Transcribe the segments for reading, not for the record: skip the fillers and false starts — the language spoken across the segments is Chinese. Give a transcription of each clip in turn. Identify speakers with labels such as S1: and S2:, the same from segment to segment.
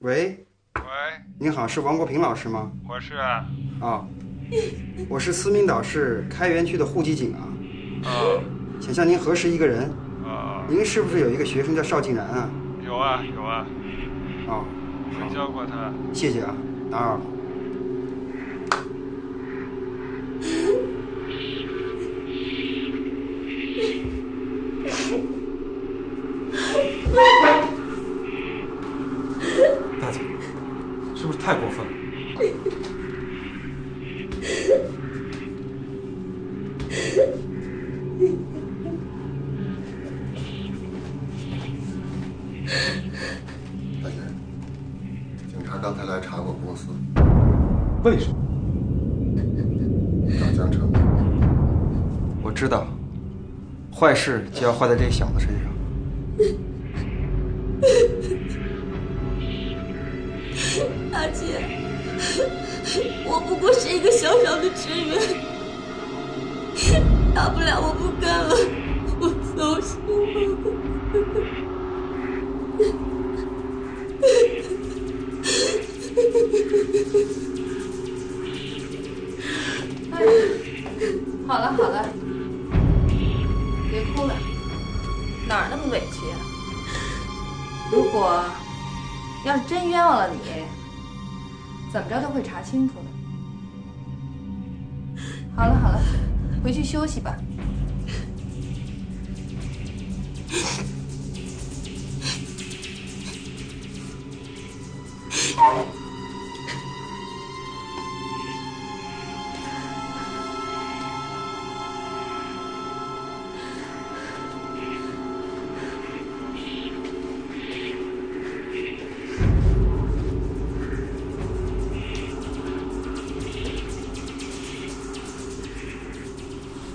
S1: 喂，
S2: 喂，
S1: 您好，是王国平老师吗？
S2: 我是啊。
S1: 啊、我是思明岛市开原区的户籍警啊，
S2: 啊
S1: 想向您核实一个人，
S2: 啊，
S1: 您是不是有一个学生叫邵静然啊？
S2: 有啊有啊，
S1: 哦，
S2: 我
S1: 好，
S2: 教过他。
S1: 谢谢啊，打扰了。
S3: 大姐，是不是太过分了？
S4: 大姐，警察刚才来查过公司，
S3: 为什么？
S4: 找江城。
S1: 我知道，坏事就要坏在这小子身上。
S5: 大姐，我不过是一个小小的职员，大不了我不干了，我走心了。
S6: 哎，好了好了，别哭了，哪儿那么委屈啊？如果要是真冤枉了你，怎么着都会查清楚的。好了好了，回去休息吧。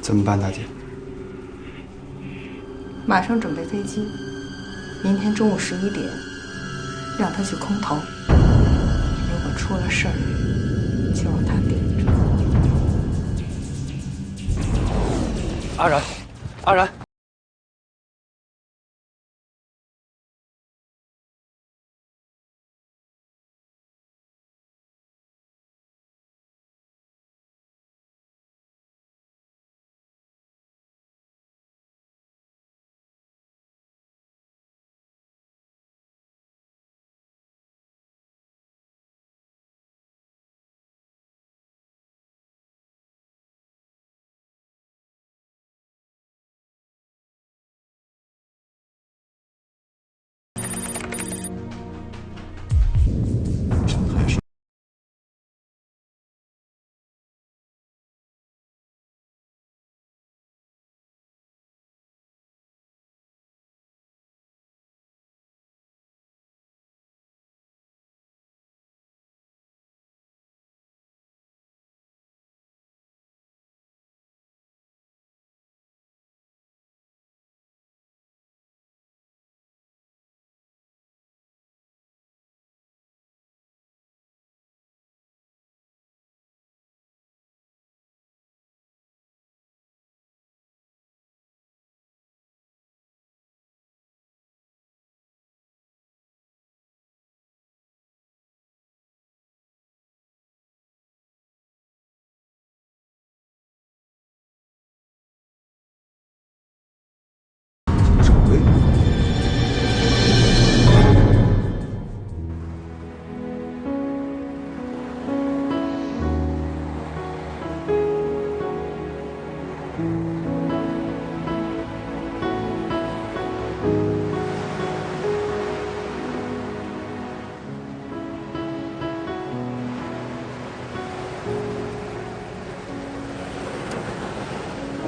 S1: 怎么办，大姐？
S6: 马上准备飞机，明天中午11点，让他去空投。如果出了事儿，就让他顶着。
S3: 阿然，阿然，
S4: 郑辉，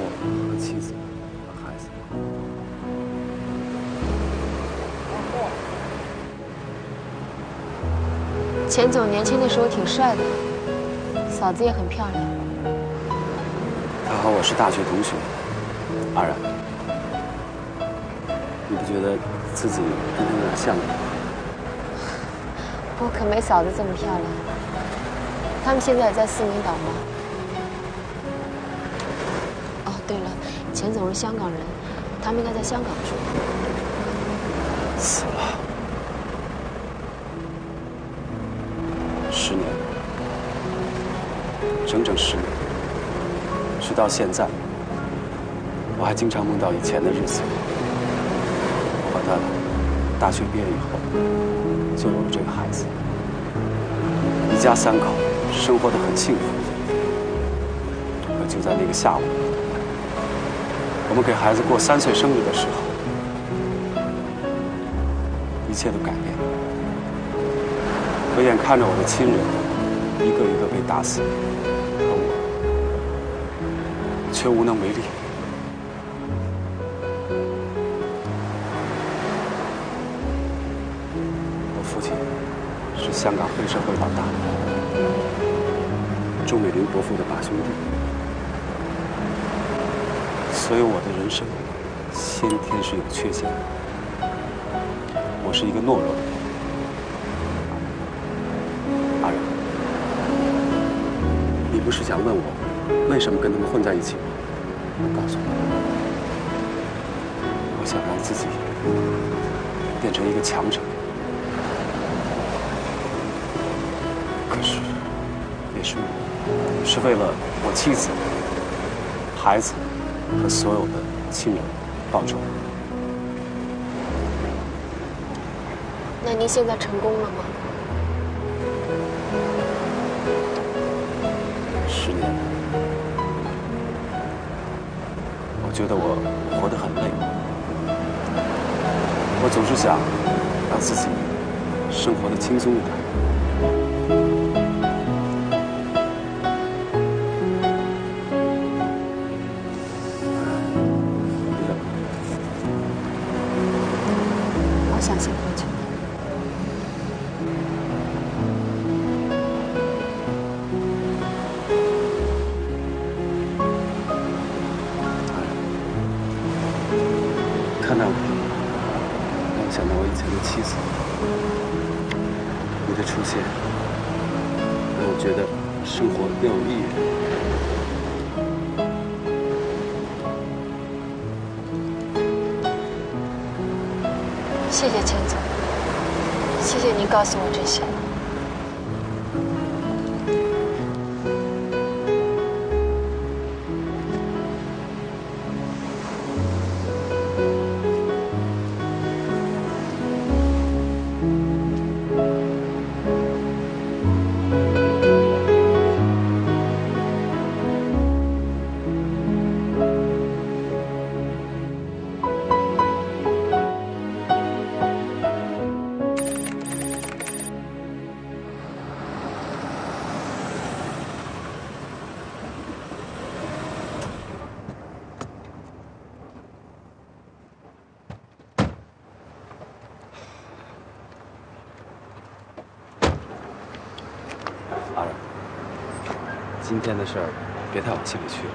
S3: 我和妻子和孩子。
S7: 钱总年轻的时候挺帅的，嫂子也很漂亮。
S3: 他和我是大学同学，阿然，你不觉得自己跟他有点像吗？
S7: 我可没嫂子这么漂亮。他们现在也在思明岛吗？哦，对了，钱总是香港人，他们应该在香港住。
S3: 死了。整整10年，直到现在，我还经常梦到以前的日子。我的大学毕业以后，就有了这个孩子，一家3口生活得很幸福。可就在那个下午，我们给孩子过3岁生日的时候，一切都改变了。我眼看着我的亲人一个一个被打死，而我却无能为力。我父亲是香港黑社会老大，钟美玲伯父的8兄弟，所以我的人生先天是有缺陷的。我是一个懦弱的人。阿仁，你不是想问我为什么跟他们混在一起吗？我告诉你，我想让自己变成一个强者。可是，也是为了我妻子、孩子和所有的亲人报仇。
S7: 那您现在成功了吗
S3: ？10年，我觉得我活得很累。我总是想让自己生活得轻松一点。
S7: 我想先回去。
S3: 看到你，让我想到我以前的妻子。你的出现，让我觉得生活更有意义。
S7: 谢谢钱总，谢谢您告诉我这些。阿仁，今天的事儿别太往心里去了，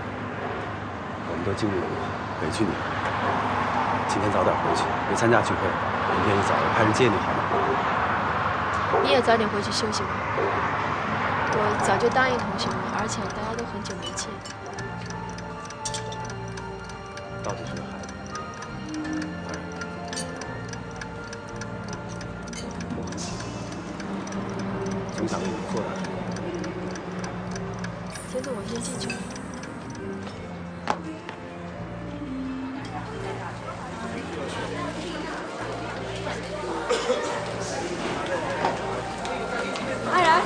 S7: 我们都经历过，委屈你了。今天早点回去，别参加聚会，明天一早我派人接你，好吗？你也早点回去休息吧。我早就答应同学们，而且大家都很久没见。
S3: 到底是个孩子，阿仁，我很喜欢，总想为你做点什么。
S7: 钱总，我先进去。
S6: 阿然，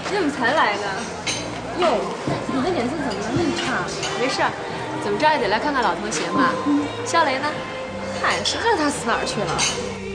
S6: 你怎么才来呢？哟，你的脸色怎么那么差？
S7: 没事儿，怎么着也得来看看老同学嘛。肖雷呢？
S6: 嗨，谁知道他死哪儿去了？